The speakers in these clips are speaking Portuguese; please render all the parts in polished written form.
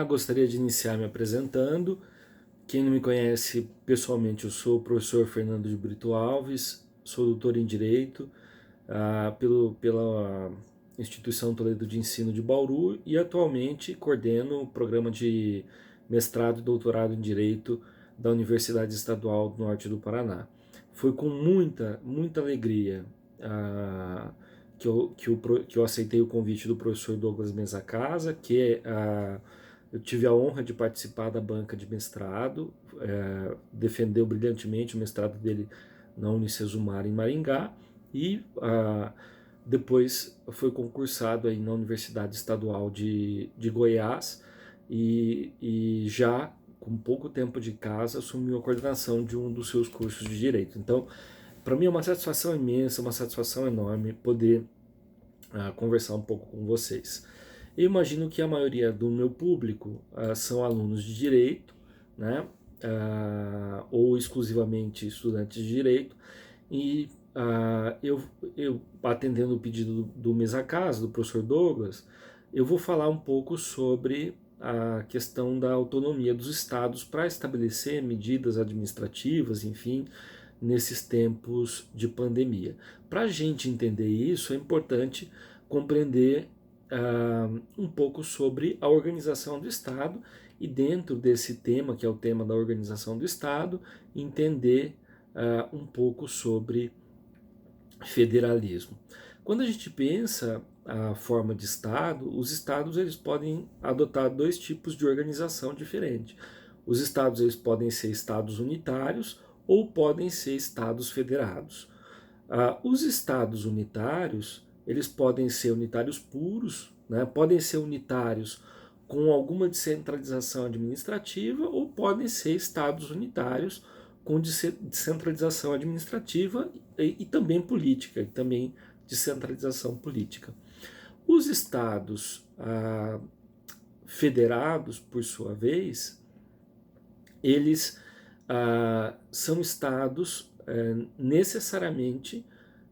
gostaria de iniciar me apresentando. Quem não me conhece pessoalmente, eu sou o professor Fernando de Brito Alves, sou doutor em Direito pela Instituição Toledo de Ensino de Bauru e atualmente coordeno o programa de mestrado e doutorado em Direito da Universidade Estadual do Norte do Paraná. Foi com muita alegria que eu aceitei o convite do professor Douglas Mesa Casa, eu tive a honra de participar da banca de mestrado, defendeu brilhantemente o mestrado dele na Unicesumar em Maringá e depois foi concursado aí na Universidade Estadual de Goiás e já com pouco tempo de casa assumiu a coordenação de um dos seus cursos de Direito. Então, para mim é uma satisfação imensa, uma satisfação enorme poder conversar um pouco com vocês. Eu imagino que a maioria do meu público são alunos de Direito, né? Ou exclusivamente estudantes de Direito, e eu, atendendo o pedido do Mesa Casa, do professor Douglas, eu vou falar um pouco sobre a questão da autonomia dos estados para estabelecer medidas administrativas, enfim, nesses tempos de pandemia. Para a gente entender isso, é importante compreender um pouco sobre a organização do Estado e, dentro desse tema, que é o tema da organização do Estado, entender um pouco sobre federalismo. Quando a gente pensa a forma de Estado, os Estados eles podem adotar dois tipos de organização diferente. Os Estados eles podem ser Estados unitários ou podem ser Estados federados. Os Estados unitários eles podem ser unitários puros, né? Podem ser unitários com alguma descentralização administrativa ou podem ser Estados unitários com descentralização administrativa e também política, e também descentralização política. Os estados federados, por sua vez, eles são estados necessariamente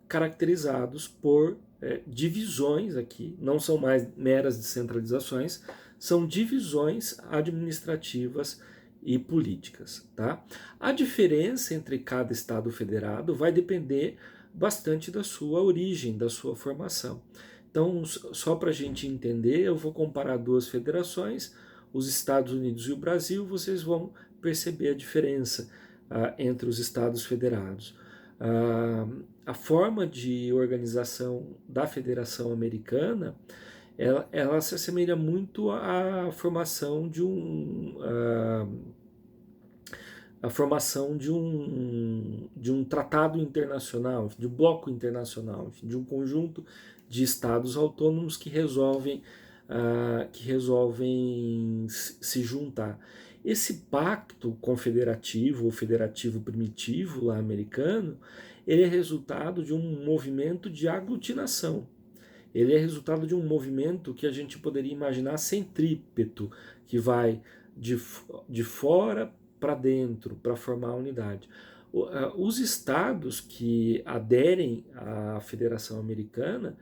caracterizados por divisões aqui, não são mais meras descentralizações, são divisões administrativas e políticas. Tá? A diferença entre cada estado federado vai depender bastante da sua origem, da sua formação. Então, só para a gente entender, eu vou comparar duas federações, os Estados Unidos e o Brasil, vocês vão perceber a diferença entre os estados federados. A forma de organização da Federação Americana ela se assemelha muito à formação de um tratado internacional, de um bloco internacional, de um conjunto de estados autônomos que resolvem se juntar. Esse pacto confederativo ou federativo primitivo lá americano, ele é resultado de um movimento de aglutinação. Ele é resultado de um movimento que a gente poderia imaginar centrípeto, que vai de fora para dentro, para formar a unidade. Os estados que aderem à Federação Americana,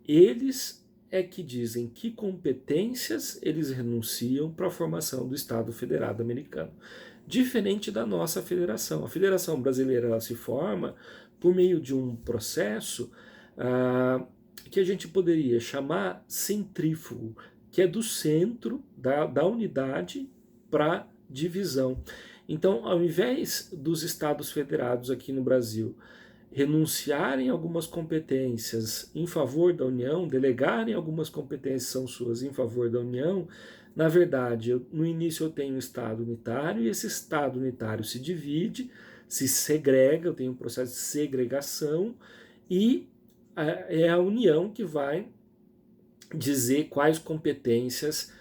eles é que dizem que competências eles renunciam para a formação do Estado Federado Americano. Diferente da nossa federação. A Federação Brasileira ela se forma por meio de um processo que a gente poderia chamar centrífugo, que é do centro da unidade para divisão. Então, ao invés dos estados federados aqui no Brasil renunciarem algumas competências em favor da União, delegarem algumas competências que são suas em favor da União, na verdade, no início eu tenho um Estado unitário e esse Estado unitário se divide, se segrega, eu tenho um processo de segregação e é a União que vai dizer quais competências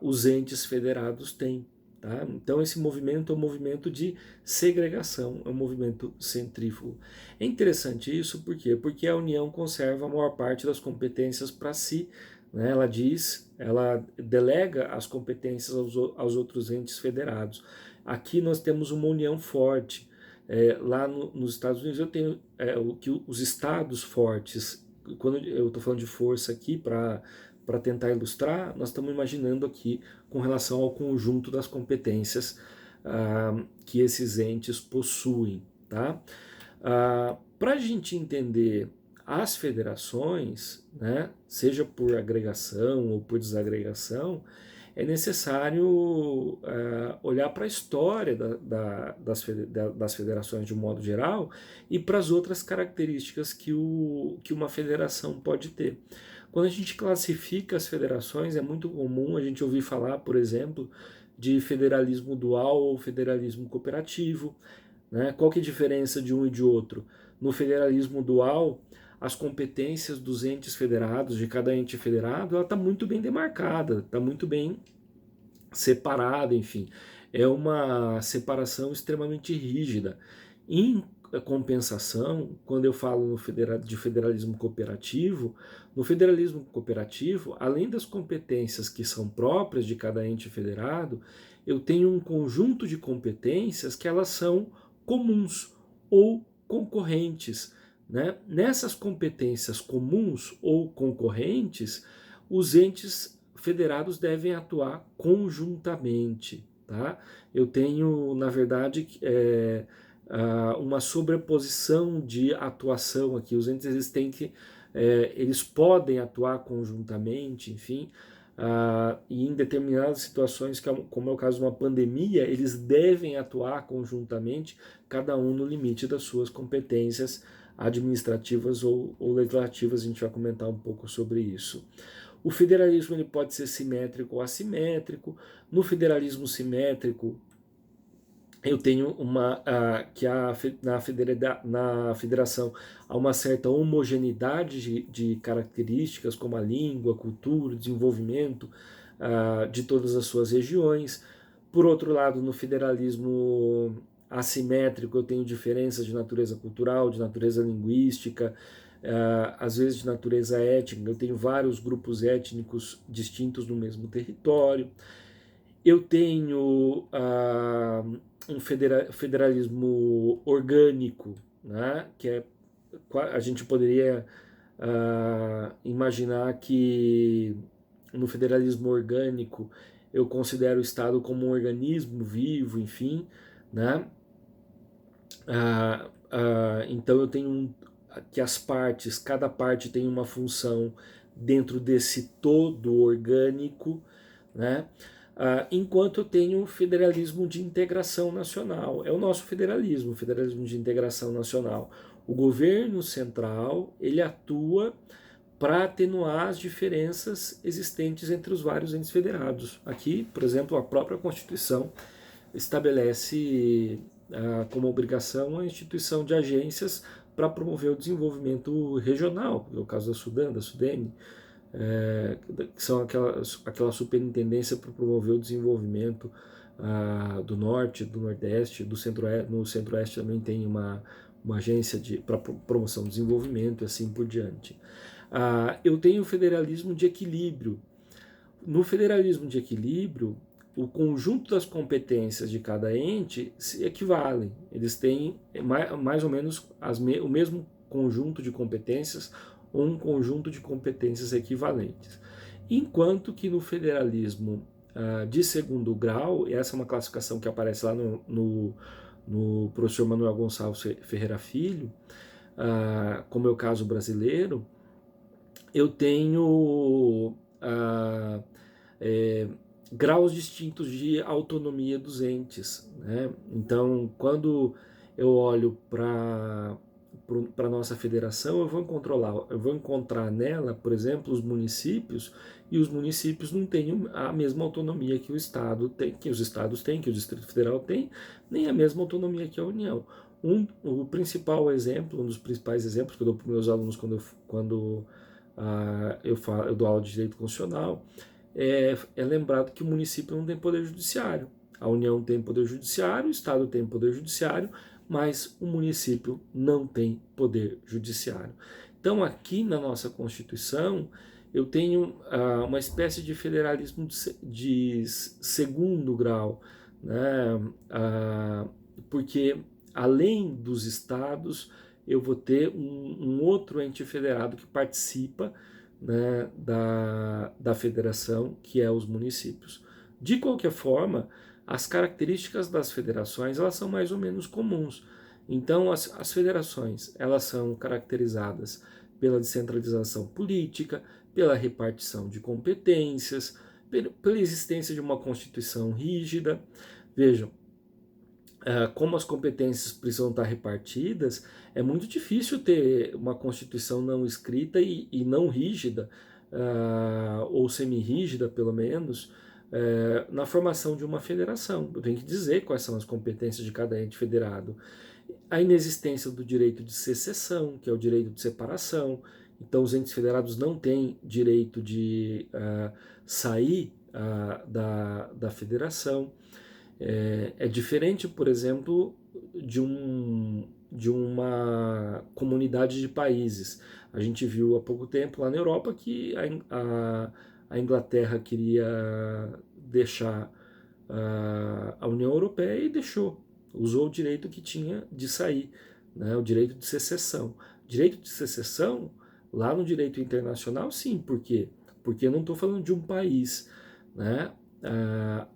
os entes federados têm. Tá? Então esse movimento é um movimento de segregação, é um movimento centrífugo. É interessante isso por quê? Porque a União conserva a maior parte das competências para si. Né? Ela delega as competências aos outros entes federados. Aqui nós temos uma união forte. Lá nos Estados Unidos eu tenho os estados fortes. Quando eu estou falando de força aqui para para tentar ilustrar, nós estamos imaginando aqui com relação ao conjunto das competências que esses entes possuem. Tá? Para a gente entender as federações, né, seja por agregação ou por desagregação, é necessário olhar para a história das federações de um modo geral e para as outras características que uma federação pode ter. Quando a gente classifica as federações, é muito comum a gente ouvir falar, por exemplo, de federalismo dual ou federalismo cooperativo. Né? Qual que é a diferença de um e de outro? No federalismo dual, as competências dos entes federados, de cada ente federado, ela está muito bem demarcada, está muito bem separada, enfim. É uma separação extremamente rígida. Em compensação, quando eu falo de federalismo cooperativo, no federalismo cooperativo, além das competências que são próprias de cada ente federado, eu tenho um conjunto de competências que elas são comuns ou concorrentes. Né? Nessas competências comuns ou concorrentes, os entes federados devem atuar conjuntamente. Tá? Eu tenho, na verdade, uma sobreposição de atuação aqui. Os entes eles podem atuar conjuntamente, enfim, e em determinadas situações, como é o caso de uma pandemia, eles devem atuar conjuntamente, cada um no limite das suas competências administrativas ou legislativas. A gente vai comentar um pouco sobre isso. O federalismo ele pode ser simétrico ou assimétrico. No federalismo simétrico, eu tenho na federação há uma certa homogeneidade de características, como a língua, a cultura, o desenvolvimento de todas as suas regiões. Por outro lado, no federalismo assimétrico, eu tenho diferenças de natureza cultural, de natureza linguística, às vezes de natureza étnica. Eu tenho vários grupos étnicos distintos no mesmo território. Eu tenho um federalismo orgânico, né, que a gente poderia imaginar que no federalismo orgânico eu considero o Estado como um organismo vivo, enfim, né? Então eu tenho que cada parte tem uma função dentro desse todo orgânico, né? Enquanto eu tenho o federalismo de integração nacional. É o nosso federalismo, o federalismo de integração nacional. O governo central, ele atua para atenuar as diferenças existentes entre os vários entes federados. Aqui, por exemplo, a própria Constituição estabelece como obrigação a instituição de agências para promover o desenvolvimento regional, que é o caso da Sudene, que são aquela superintendência para promover o desenvolvimento do norte, do nordeste, do centro-oeste. No centro-oeste também tem uma agência para promoção do desenvolvimento e assim por diante. Eu tenho o federalismo de equilíbrio. No federalismo de equilíbrio, o conjunto das competências de cada ente se equivalem. Eles têm mais ou menos o mesmo conjunto de competências ou um conjunto de competências equivalentes. Enquanto que no federalismo de segundo grau, e essa é uma classificação que aparece lá no professor Manuel Gonçalves Ferreira Filho, como é o caso brasileiro, eu tenho graus distintos de autonomia dos entes. Né? Então, quando eu olho para a nossa federação, eu vou encontrar nela, por exemplo, os municípios, e os municípios não têm a mesma autonomia que o Estado tem, que os estados têm, que o Distrito Federal tem, nem a mesma autonomia que a União. O principal exemplo, um dos principais exemplos que eu dou para os meus alunos quando eu dou aula de direito constitucional, é lembrado que o município não tem poder judiciário. A União tem poder judiciário, o Estado tem poder judiciário, mas o município não tem poder judiciário. Então, aqui na nossa Constituição, eu tenho uma espécie de federalismo de segundo grau, né? Porque além dos estados, eu vou ter um outro ente federado que participa né, da federação, que é os municípios. De qualquer forma, as características das federações elas são mais ou menos comuns. Então, as federações elas são caracterizadas pela descentralização política, pela repartição de competências, pela existência de uma constituição rígida. Vejam, como as competências precisam estar repartidas, é muito difícil ter uma constituição não escrita e não rígida, ou semi-rígida pelo menos, na formação de uma federação. Eu tenho que dizer quais são as competências de cada ente federado. A inexistência do direito de secessão, que é o direito de separação. Então, os entes federados não têm direito de sair da federação. É diferente, por exemplo, de uma comunidade de países. A gente viu há pouco tempo lá na Europa que a Inglaterra queria deixar a União Europeia e deixou. Usou o direito que tinha de sair, né, o direito de secessão. Direito de secessão, lá no direito internacional, sim. Por quê? Porque eu não estou falando de um país, né?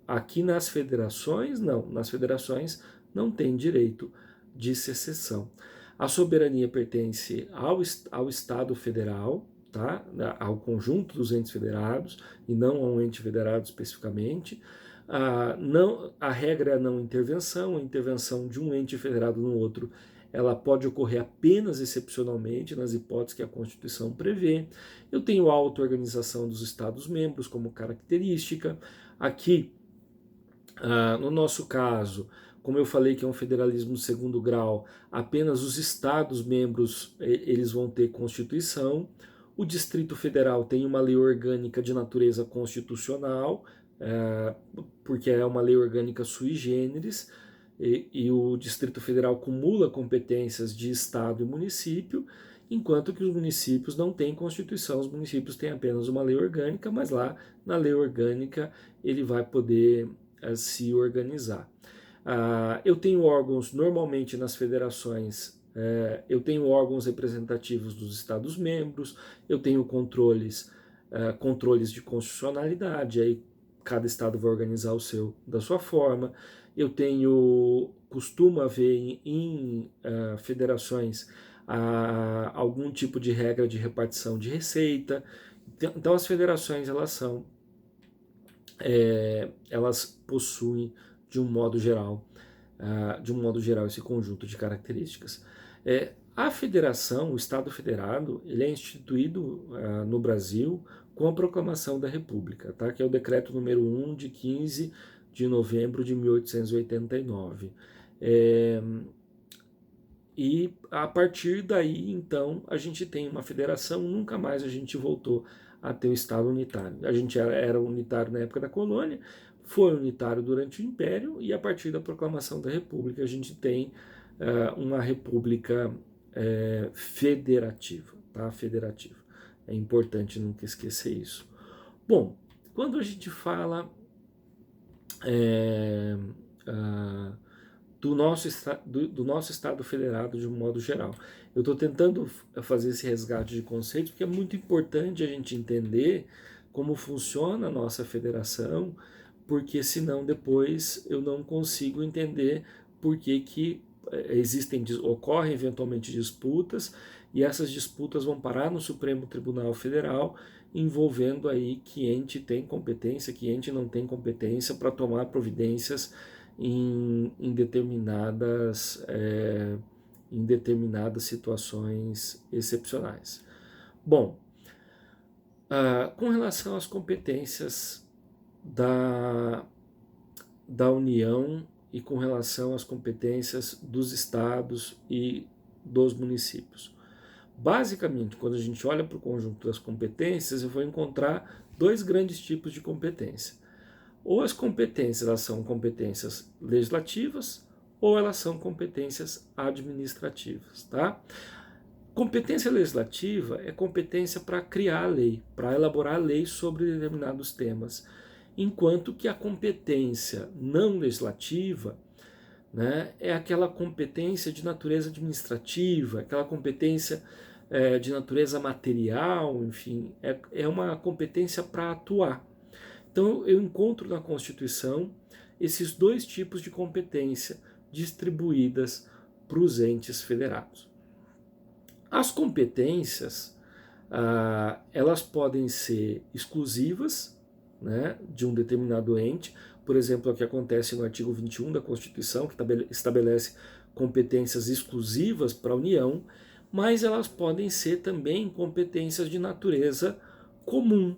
Aqui nas federações, não. Nas federações não tem direito de secessão. A soberania pertence ao Estado federal, tá? Ao conjunto dos entes federados, e não a um ente federado especificamente. A regra é a não intervenção. A intervenção de um ente federado no outro ela pode ocorrer apenas excepcionalmente, nas hipóteses que a Constituição prevê. Eu tenho a auto-organização dos Estados-membros como característica. Aqui, no nosso caso, como eu falei que é um federalismo de segundo grau, apenas os Estados-membros eles vão ter Constituição. O Distrito Federal tem uma lei orgânica de natureza constitucional, porque é uma lei orgânica sui generis, e o Distrito Federal acumula competências de Estado e município, enquanto que os municípios não têm Constituição, os municípios têm apenas uma lei orgânica, mas lá na lei orgânica ele vai poder se organizar. Eu tenho órgãos, normalmente nas federações, eu tenho órgãos representativos dos Estados-membros, eu tenho controles de constitucionalidade, aí cada Estado vai organizar o seu da sua forma. Eu costumo haver em federações algum tipo de regra de repartição de receita. Então as federações elas possuem de um modo geral esse conjunto de características. A federação, o Estado Federado, ele é instituído no Brasil com a proclamação da República, tá? Que é o decreto número 1 de 15 de novembro de 1889. E a partir daí, então, a gente tem uma federação, nunca mais a gente voltou a ter o Estado unitário. A gente era unitário na época da colônia, foi unitário durante o Império, e a partir da proclamação da República a gente tem uma república federativa, tá? Federativa. É importante nunca esquecer isso. Bom, quando a gente fala do nosso Estado federado de um modo geral, eu estou tentando fazer esse resgate de conceitos porque é muito importante a gente entender como funciona a nossa federação, porque senão depois eu não consigo entender por que ocorrem eventualmente disputas, e essas disputas vão parar no Supremo Tribunal Federal, envolvendo aí que ente tem competência, que ente não tem competência para tomar providências em determinadas situações excepcionais. Bom, com relação às competências da União e com relação às competências dos estados e dos municípios. Basicamente, quando a gente olha para o conjunto das competências, eu vou encontrar dois grandes tipos de competência. Ou as competências elas são competências legislativas, ou elas são competências administrativas, tá? Competência legislativa é competência para criar a lei, para elaborar a lei sobre determinados temas, enquanto que a competência não legislativa, né, é aquela competência de natureza administrativa, aquela competência de natureza material, enfim, é uma competência para atuar. Então eu encontro na Constituição esses dois tipos de competência distribuídas para os entes federados. As competências, elas podem ser exclusivas, né, de um determinado ente, por exemplo, o que acontece no artigo 21 da Constituição, que estabelece competências exclusivas para a União, mas elas podem ser também competências de natureza comum.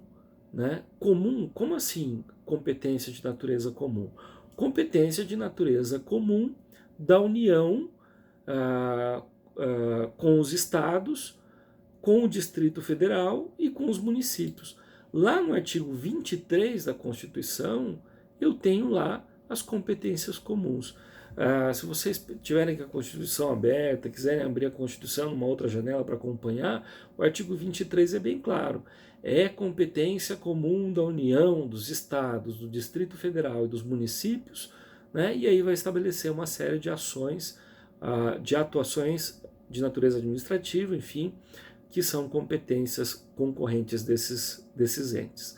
Né? Comum, como assim competência de natureza comum? Competência de natureza comum da União com os estados, com o Distrito Federal e com os municípios. Lá no artigo 23 da Constituição, eu tenho lá as competências comuns. Se vocês tiverem com a Constituição aberta, quiserem abrir a Constituição numa outra janela para acompanhar, o artigo 23 é bem claro. É competência comum da União, dos estados, do Distrito Federal e dos municípios, né? E aí vai estabelecer uma série de ações, de atuações de natureza administrativa, enfim, que são competências concorrentes desses entes.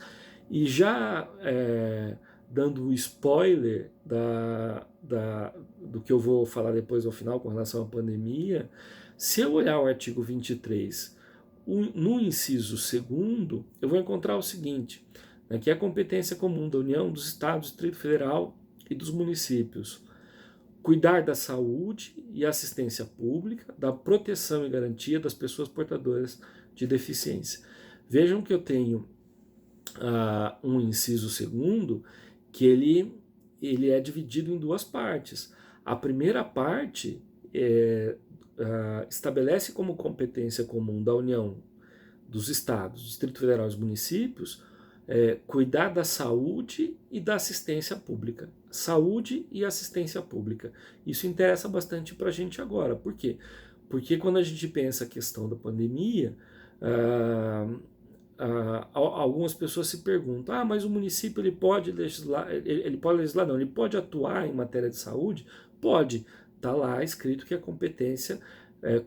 E já dando o spoiler do que eu vou falar depois ao final com relação à pandemia, se eu olhar o artigo 23, no inciso 2º, eu vou encontrar o seguinte, né, que é a competência comum da União, dos Estados, do Distrito Federal e dos municípios. Cuidar da saúde e assistência pública, da proteção e garantia das pessoas portadoras de deficiência. Vejam que eu tenho um inciso 2º, que ele é dividido em duas partes. A primeira parte estabelece como competência comum da União, dos estados, do Distrito Federal e dos municípios, cuidar da saúde e da assistência pública. Saúde e assistência pública. Isso interessa bastante para a gente agora. Por quê? Porque quando a gente pensa a questão da pandemia, algumas pessoas se perguntam, mas o município ele pode legislar, não, ele pode atuar em matéria de saúde? Pode. Está lá escrito que a competência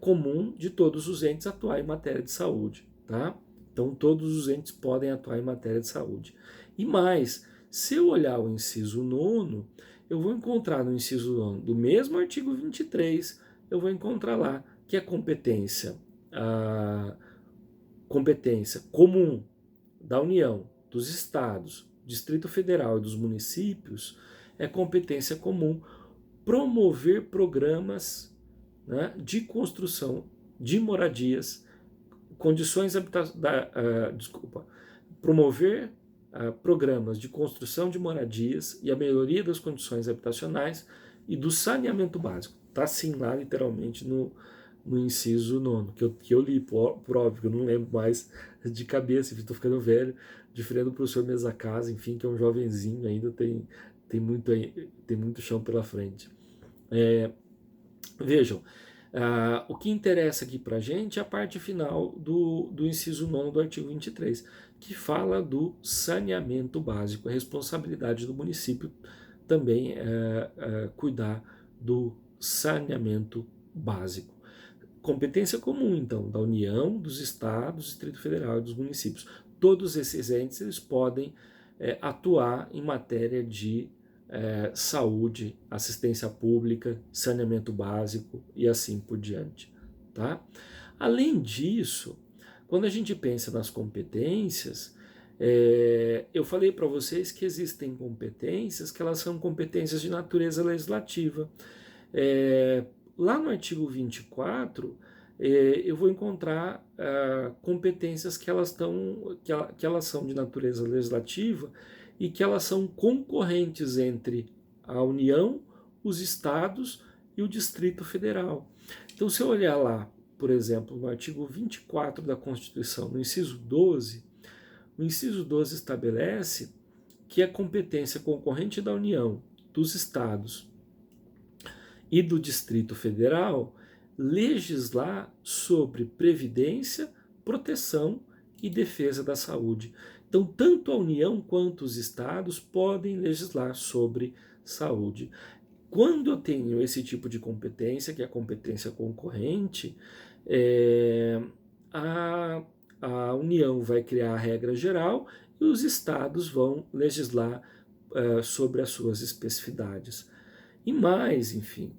comum de todos os entes atuar em matéria de saúde. Tá? Então, todos os entes podem atuar em matéria de saúde. E mais, se eu olhar o inciso 9, eu vou encontrar no inciso 9 do mesmo artigo 23, eu vou encontrar lá que a competência comum da União, dos estados, Distrito Federal e dos municípios é competência comum promover programas, né, de construção de moradias, promover programas de construção de moradias e a melhoria das condições habitacionais e do saneamento básico. Está assim lá literalmente no inciso 9, que eu li, por óbvio, que eu não lembro mais de cabeça, estou ficando velho, diferente do professor Mesa Casa, enfim, que é um jovenzinho ainda, tem muito chão pela frente. Vejam, o que interessa aqui para a gente é a parte final do inciso 9 do artigo 23, que fala do saneamento básico, a responsabilidade do município também cuidar do saneamento básico. Competência comum, então, da União, dos Estados, do Distrito Federal e dos municípios. Todos esses entes eles podem atuar em matéria de saúde, assistência pública, saneamento básico e assim por diante. Tá? Além disso, quando a gente pensa nas competências, eu falei para vocês que existem competências que elas são competências de natureza legislativa. Lá no artigo 24, eu vou encontrar competências que elas são de natureza legislativa e que elas são concorrentes entre a União, os estados e o Distrito Federal. Então, se eu olhar lá, por exemplo, no artigo 24 da Constituição, no inciso 12, o inciso 12 estabelece que a competência concorrente da União, dos estados e do Distrito Federal legislar sobre previdência, proteção e defesa da saúde. Então, tanto a União quanto os estados podem legislar sobre saúde. Quando eu tenho esse tipo de competência, que é a competência concorrente, a, a União vai criar a regra geral e os estados vão legislar sobre as suas especificidades. E mais, enfim,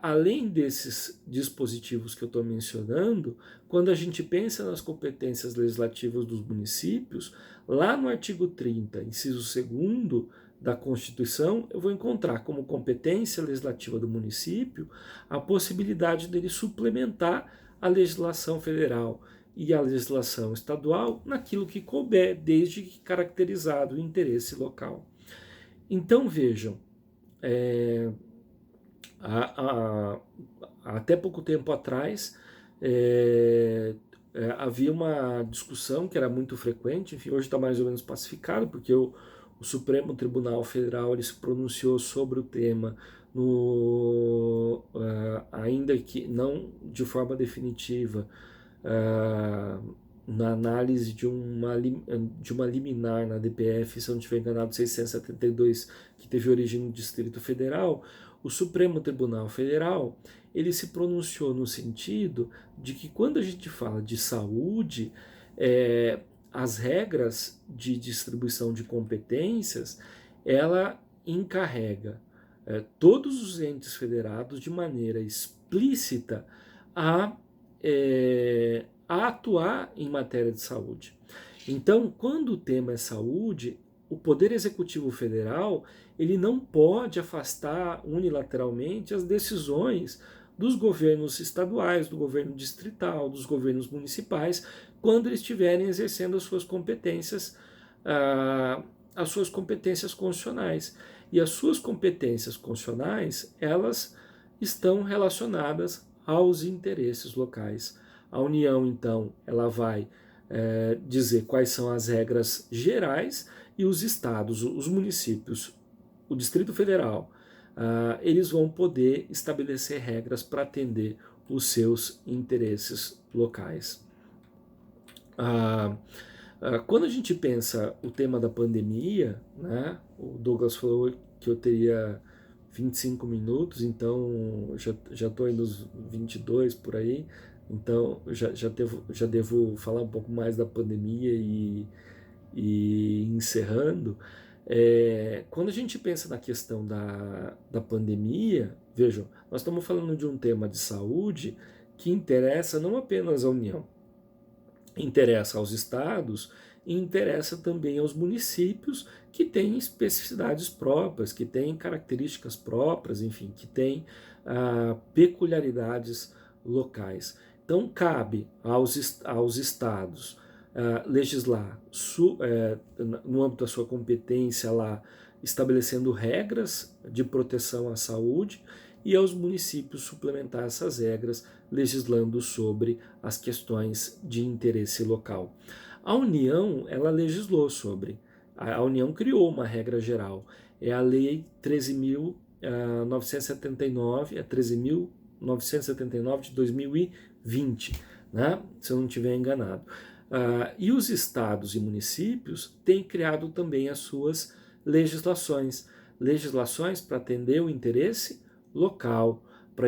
além desses dispositivos que eu estou mencionando, quando a gente pensa nas competências legislativas dos municípios, lá no artigo 30, inciso 2º da Constituição, eu vou encontrar como competência legislativa do município a possibilidade dele suplementar a legislação federal e a legislação estadual naquilo que couber, desde que caracterizado o interesse local. Então vejam, é, até pouco tempo atrás havia uma discussão que era muito frequente, enfim, hoje está mais ou menos pacificado, porque o Supremo Tribunal Federal ele se pronunciou sobre o tema, ainda que não de forma definitiva, na análise de uma liminar na DPF, se eu não estiver enganado, 672, que teve origem no Distrito Federal. O Supremo Tribunal Federal ele se pronunciou no sentido de que quando a gente fala de saúde, as regras de distribuição de competências, ela encarrega todos os entes federados de maneira explícita a atuar em matéria de saúde. Então, quando o tema é saúde, o Poder Executivo Federal ele não pode afastar unilateralmente as decisões dos governos estaduais, do governo distrital, dos governos municipais, quando eles estiverem exercendo as suas competências constitucionais. E as suas competências constitucionais, elas estão relacionadas aos interesses locais. A União, então, ela vai dizer quais são as regras gerais e os estados, os municípios, o Distrito Federal, eles vão poder estabelecer regras para atender os seus interesses locais. Quando a gente pensa o tema da pandemia, né, o Douglas falou que eu teria 25 minutos, então já estou indo nos 22 por aí, então já devo falar um pouco mais da pandemia e encerrando. Quando a gente pensa na questão da pandemia, vejam, nós estamos falando de um tema de saúde que interessa não apenas à União, interessa aos estados e interessa também aos municípios que têm especificidades próprias, que têm características próprias, enfim, que têm peculiaridades locais. Então, cabe aos estados legislar no âmbito da sua competência lá, estabelecendo regras de proteção à saúde, e aos municípios suplementar essas regras, legislando sobre as questões de interesse local. A União, ela legislou sobre, a União criou uma regra geral, é a Lei 13.979, 13.979 de 2020, né? Se eu não estiver enganado. E os estados e municípios têm criado também as suas legislações para atender o interesse local, para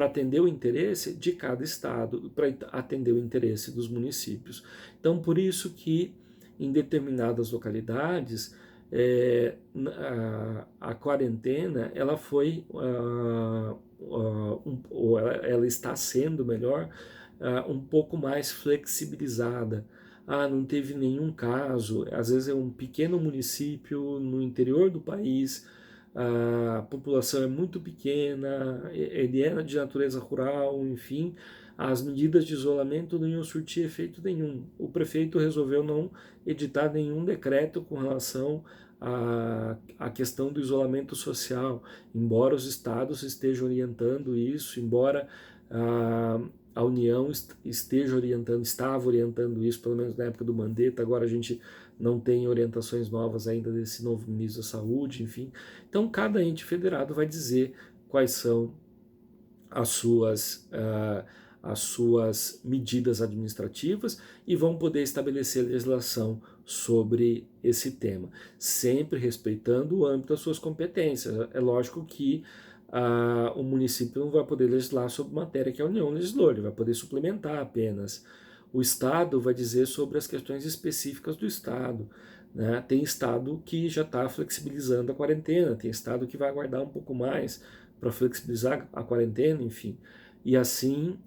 atender o interesse de cada estado, para atender o interesse dos municípios. Então, por isso que em determinadas localidades a quarentena ela foi, ela está sendo melhor, um pouco mais flexibilizada. Não teve nenhum caso, às vezes é um pequeno município no interior do país, a população é muito pequena, ele é de natureza rural, enfim, as medidas de isolamento não iam surtir efeito nenhum. O prefeito resolveu não editar nenhum decreto com relação à questão do isolamento social, embora os estados estejam orientando isso, embora a União estava orientando isso, pelo menos na época do Mandetta. Agora a gente não tem orientações novas ainda desse novo ministro da Saúde, enfim. Então, cada ente federado vai dizer quais são as suas medidas administrativas e vão poder estabelecer legislação sobre esse tema, sempre respeitando o âmbito das suas competências. É lógico que o município não vai poder legislar sobre matéria que a União legislou, ele vai poder suplementar apenas. O Estado vai dizer sobre as questões específicas do Estado. Né? Tem Estado que já está flexibilizando a quarentena, tem Estado que vai aguardar um pouco mais para flexibilizar a quarentena, enfim. E assim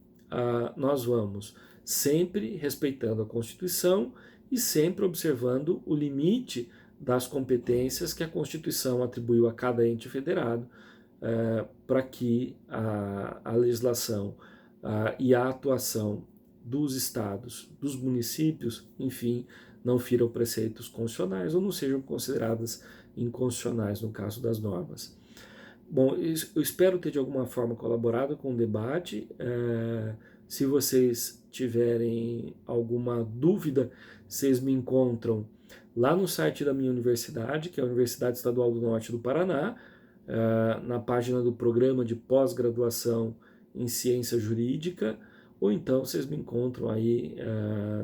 nós vamos sempre respeitando a Constituição e sempre observando o limite das competências que a Constituição atribuiu a cada ente federado para que a legislação e a atuação dos estados, dos municípios, enfim, não firam preceitos constitucionais ou não sejam consideradas inconstitucionais no caso das normas. Bom, eu espero ter de alguma forma colaborado com o debate. Se vocês tiverem alguma dúvida, vocês me encontram lá no site da minha universidade, que é a Universidade Estadual do Norte do Paraná, na página do programa de pós-graduação em Ciência Jurídica, ou então vocês me encontram aí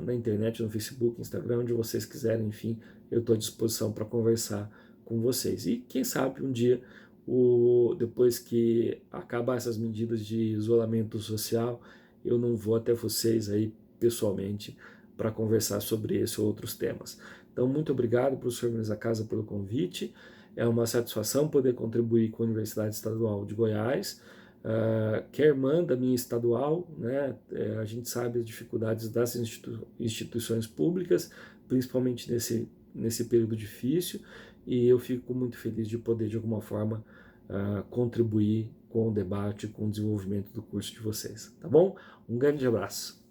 na internet, no Facebook, Instagram, onde vocês quiserem, enfim, eu estou à disposição para conversar com vocês. E quem sabe um dia, depois que acabar essas medidas de isolamento social, eu não vou até vocês aí pessoalmente para conversar sobre esse ou outros temas. Então, muito obrigado, professor Menezes da Casa, pelo convite. É uma satisfação poder contribuir com a Universidade Estadual de Goiás, que é irmã da minha estadual, né? A gente sabe as dificuldades das instituições públicas, principalmente nesse período difícil, e eu fico muito feliz de poder, de alguma forma, contribuir com o debate, com o desenvolvimento do curso de vocês, tá bom? Um grande abraço.